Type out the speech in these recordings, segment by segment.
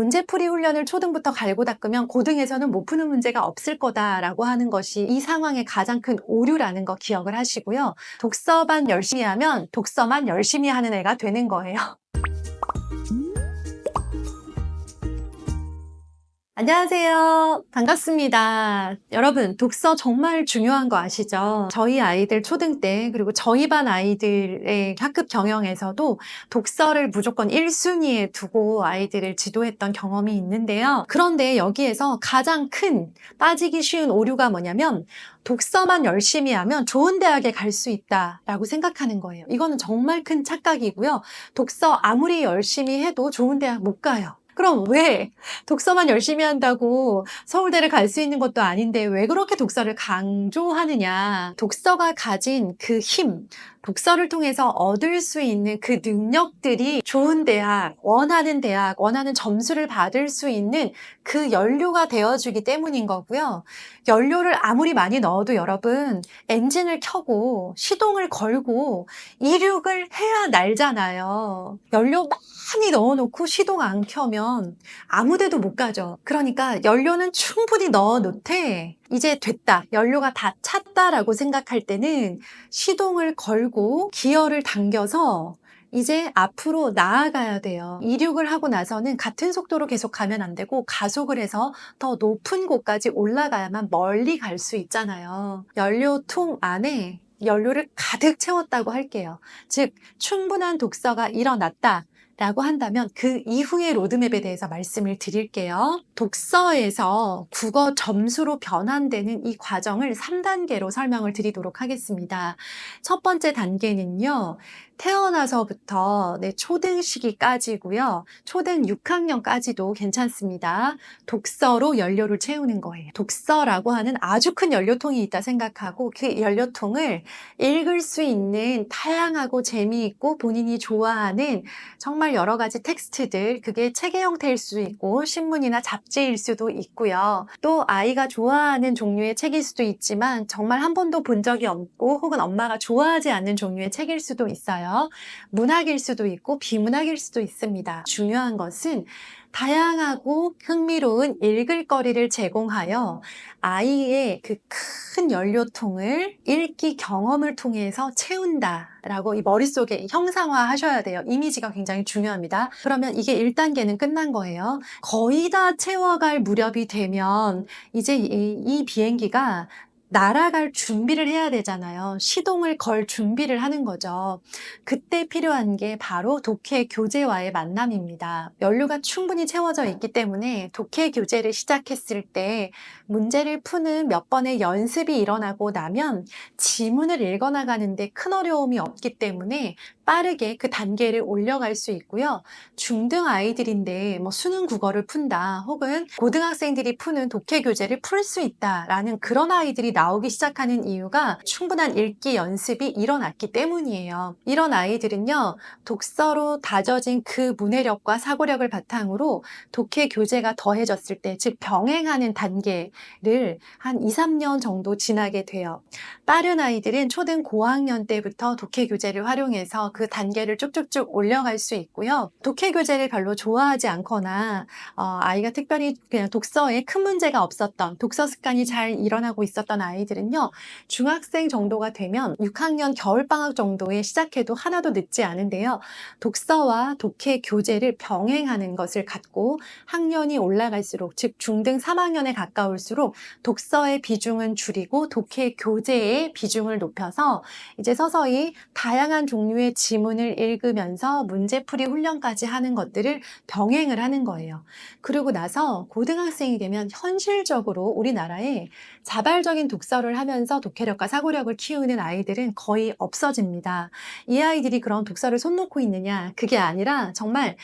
문제풀이 훈련을 초등부터 갈고 닦으면 고등에서는 못 푸는 문제가 없을 거다라고 하는 것이 이 상황의 가장 큰 오류라는 거 기억을 하시고요. 독서만 열심히 하면 독서만 열심히 하는 애가 되는 거예요. 안녕하세요. 반갑습니다. 여러분, 독서 정말 중요한 거 아시죠? 저희 아이들 초등 때, 그리고 저희 반 아이들의 학급 경영에서도 독서를 무조건 1순위에 두고 아이들을 지도했던 경험이 있는데요. 그런데 여기에서 가장 큰 빠지기 쉬운 오류가 뭐냐면 독서만 열심히 하면 좋은 대학에 갈 수 있다라고 생각하는 거예요. 이거는 정말 큰 착각이고요. 독서 아무리 열심히 해도 좋은 대학 못 가요. 그럼 왜 독서만 열심히 한다고 서울대를 갈 수 있는 것도 아닌데 왜 그렇게 독서를 강조하느냐. 독서가 가진 그 힘, 독서를 통해서 얻을 수 있는 그 능력들이 좋은 대학, 원하는 점수를 받을 수 있는 그 연료가 되어주기 때문인 거고요. 연료를 아무리 많이 넣어도 여러분, 엔진을 켜고 시동을 걸고 이륙을 해야 날잖아요. 연료 많이 넣어놓고 시동 안 켜면 아무 데도 못 가죠. 그러니까 연료는 충분히 넣어놓되 이제 됐다, 연료가 다 찼다라고 생각할 때는 시동을 걸고 기어를 당겨서 이제 앞으로 나아가야 돼요. 이륙을 하고 나서는 같은 속도로 계속 가면 안 되고 가속을 해서 더 높은 곳까지 올라가야만 멀리 갈 수 있잖아요. 연료통 안에 연료를 가득 채웠다고 할게요. 즉 충분한 독서가 일어났다 라고 한다면 그 이후의 로드맵에 대해서 말씀을 드릴게요. 독서에서 국어 점수로 변환되는 이 과정을 3단계로 설명을 드리도록 하겠습니다. 첫 번째 단계는요. 태어나서부터 초등 시기까지고요. 초등 6학년까지도 괜찮습니다. 독서로 연료를 채우는 거예요. 독서라고 하는 아주 큰 연료통이 있다 생각하고 그 연료통을 읽을 수 있는 다양하고 재미있고 본인이 좋아하는 정말 여러 가지 텍스트들, 그게 책의 형태일 수도 있고 신문이나 잡지일 수도 있고요. 또 아이가 좋아하는 종류의 책일 수도 있지만 정말 한 번도 본 적이 없고 혹은 엄마가 좋아하지 않는 종류의 책일 수도 있어요. 문학일 수도 있고 비문학일 수도 있습니다. 중요한 것은 다양하고 흥미로운 읽을 거리를 제공하여 아이의 그 큰 연료통을 읽기 경험을 통해서 채운다라고 이 머릿속에 형상화 하셔야 돼요. 이미지가 굉장히 중요합니다. 그러면 이게 1단계는 끝난 거예요. 거의 다 채워갈 무렵이 되면 이제 이 비행기가 날아갈 준비를 해야 되잖아요. 시동을 걸 준비를 하는 거죠. 그때 필요한 게 바로 독해 교재와의 만남입니다. 연료가 충분히 채워져 있기 때문에 독해 교재를 시작했을 때 문제를 푸는 몇 번의 연습이 일어나고 나면 지문을 읽어나가는데 큰 어려움이 없기 때문에 빠르게 그 단계를 올려갈 수 있고요. 중등 아이들인데 수능 국어를 푼다 혹은 고등학생들이 푸는 독해 교재를 풀 수 있다라는 그런 아이들이 나오기 시작하는 이유가 충분한 읽기 연습이 일어났기 때문이에요. 이런 아이들은요. 독서로 다져진 그 문해력과 사고력을 바탕으로 독해 교재가 더해졌을 때, 즉 병행하는 단계를 한 2, 3년 정도 지나게 돼요. 빠른 아이들은 초등 고학년 때부터 독해 교재를 활용해서 그 단계를 쭉쭉쭉 올려갈 수 있고요. 독해 교재를 별로 좋아하지 않거나 아이가 특별히 그냥 독서에 큰 문제가 없었던, 독서 습관이 잘 일어나고 있었던 아이들은요. 중학생 정도가 되면 6학년 겨울방학 정도에 시작해도 하나도 늦지 않은데요. 독서와 독해 교재를 병행하는 것을 갖고 학년이 올라갈수록, 즉 중등 3학년에 가까울수록 독서의 비중은 줄이고 독해 교재의 비중을 높여서 이제 서서히 다양한 종류의 지문을 읽으면서 문제풀이 훈련까지 하는 것들을 병행을 하는 거예요. 그리고 나서 고등학생이 되면 현실적으로 우리나라에 자발적인 독서를 하면서 독해력과 사고력을 키우는 아이들은 거의 없어집니다. 이 아이들이 그런 독서를 손 놓고 있느냐? 그게 아니라 정말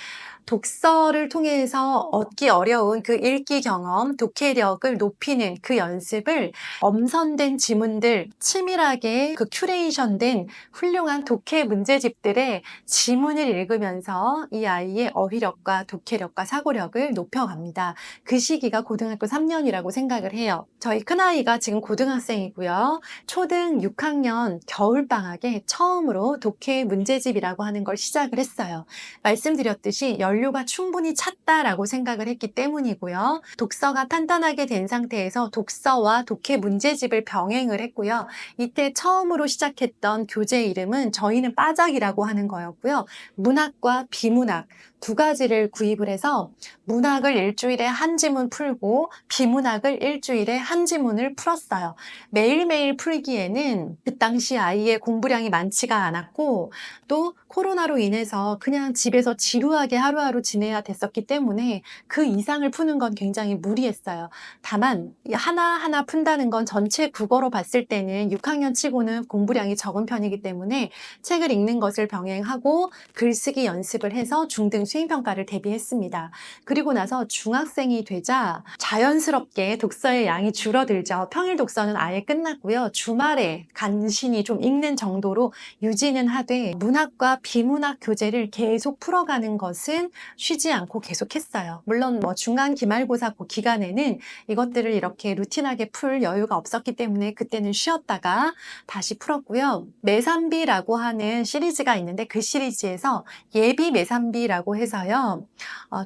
독서를 통해서 얻기 어려운 그 읽기 경험, 독해력을 높이는 그 연습을 엄선된 지문들, 치밀하게 그 큐레이션된 훌륭한 독해 문제집들의 지문을 읽으면서 이 아이의 어휘력과 독해력과 사고력을 높여갑니다. 그 시기가 고등학교 3년이라고 생각을 해요. 저희 큰아이가 지금 고등학생이고요. 초등 6학년 겨울방학에 처음으로 독해 문제집이라고 하는 걸 시작을 했어요. 말씀드렸듯이 연료가 충분히 찼다라고 생각을 했기 때문이고요. 독서가 탄탄하게 된 상태에서 독서와 독해 문제집을 병행을 했고요. 이때 처음으로 시작했던 교재 이름은 저희는 빠작이라고 하는 거였고요. 문학과 비문학 두 가지를 구입을 해서 문학을 일주일에 한 지문 풀고 비문학을 일주일에 한 지문을 풀었어요. 매일매일 풀기에는 그 당시 아이의 공부량이 많지가 않았고 또 코로나로 인해서 그냥 집에서 지루하게 하루하루 지내야 됐었기 때문에 그 이상을 푸는 건 굉장히 무리했어요. 다만 하나하나 푼다는 건 전체 국어로 봤을 때는 6학년 치고는 공부량이 적은 편이기 때문에 책을 읽는 것을 병행하고 글쓰기 연습을 해서 중등 수행평가를 대비했습니다. 그리고 나서 중학생이 되자 자연스럽게 독서의 양이 줄어들죠. 평일 독서는 아예 끝났고요. 주말에 간신히 좀 읽는 정도로 유지는 하되 문학과 비문학 교재를 계속 풀어가는 것은 쉬지 않고 계속했어요. 물론 중간 기말고사 기간에는 이것들을 이렇게 루틴하게 풀 여유가 없었기 때문에 그때는 쉬었다가 다시 풀었고요. 매산비라고 하는 시리즈가 있는데 그 시리즈에서 예비 매산비라고 해서요.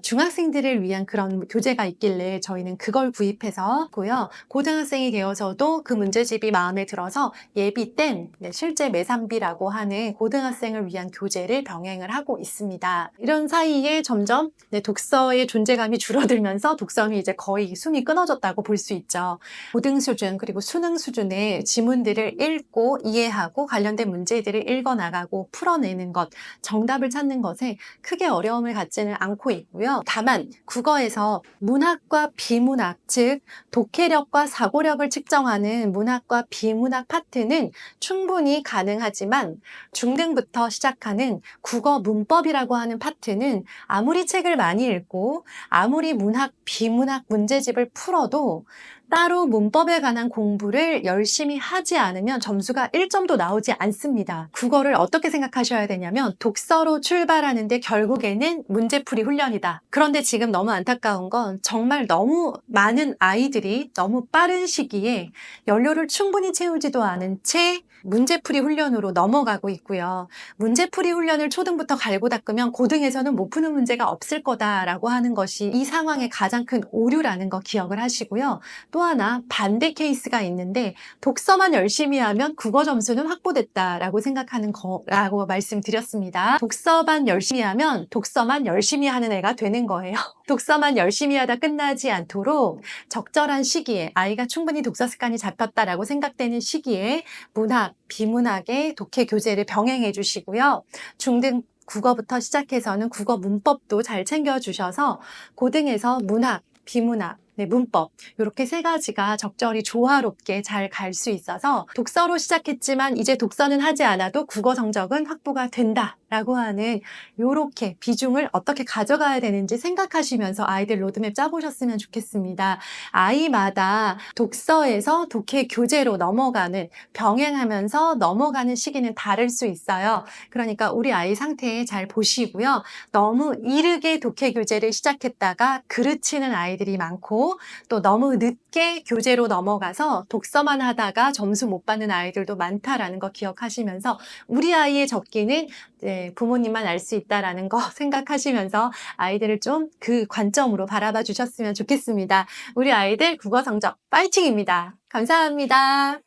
중학생들을 위한 그런 교재가 있길래 저희는 그걸 구입해서 했고요. 고등학생이 되어서도 그 문제집이 마음에 들어서 예비 땐 실제 매산비라고 하는 고등학생을 위한 교재를 병행을 하고 있습니다. 이런 사이에 점점 독서의 존재감이 줄어들면서 독서는 이제 거의 숨이 끊어졌다고 볼 수 있죠. 고등 수준 그리고 수능 수준의 지문들을 읽고 이해하고 관련된 문제들을 읽어나가고 풀어내는 것, 정답을 찾는 것에 크게 어려움을 갖지는 않고 있고요. 다만 국어에서 문학과 비문학, 즉 독해력과 사고력을 측정하는 문학과 비문학 파트는 충분히 가능하지만 중등부터 시작하는 국어 문법이라고 하는 파트는 아무리 책을 많이 읽고 아무리 문학, 비문학 문제집을 풀어도 따로 문법에 관한 공부를 열심히 하지 않으면 점수가 1점도 나오지 않습니다. 국어를 어떻게 생각하셔야 되냐면 독서로 출발하는데 결국에는 문제풀이 훈련이다. 그런데 지금 너무 안타까운 건 정말 너무 많은 아이들이 너무 빠른 시기에 연료를 충분히 채우지도 않은 채 문제풀이 훈련으로 넘어가고 있고요. 문제풀이 훈련을 초등부터 갈고 닦으면 고등에서는 못 푸는 문제가 없을 거다라고 하는 것이 이 상황의 가장 큰 오류라는 거 기억을 하시고요. 또 하나 반대 케이스가 있는데 독서만 열심히 하면 국어 점수는 확보됐다라고 생각하는 거라고 말씀드렸습니다. 독서만 열심히 하면 독서만 열심히 하는 애가 되는 거예요. 독서만 열심히 하다 끝나지 않도록 적절한 시기에 아이가 충분히 독서 습관이 잡혔다라고 생각되는 시기에 문학, 비문학의 독해 교재를 병행해 주시고요. 중등 국어부터 시작해서는 국어 문법도 잘 챙겨주셔서 고등에서 문학, 비문학, 문법 이렇게 세 가지가 적절히 조화롭게 잘 갈 수 있어서 독서로 시작했지만 이제 독서는 하지 않아도 국어 성적은 확보가 된다라고 하는 이렇게 비중을 어떻게 가져가야 되는지 생각하시면서 아이들 로드맵 짜보셨으면 좋겠습니다. 아이마다 독서에서 독해 교재로 넘어가는 병행하면서 넘어가는 시기는 다를 수 있어요. 그러니까 우리 아이 상태 잘 보시고요. 너무 이르게 독해 교재를 시작했다가 그르치는 아이들이 많고 또 너무 늦게 교재로 넘어가서 독서만 하다가 점수 못 받는 아이들도 많다라는 거 기억하시면서 우리 아이의 적기는 부모님만 알 수 있다라는 거 생각하시면서 아이들을 좀 그 관점으로 바라봐 주셨으면 좋겠습니다. 우리 아이들 국어 성적 파이팅입니다. 감사합니다.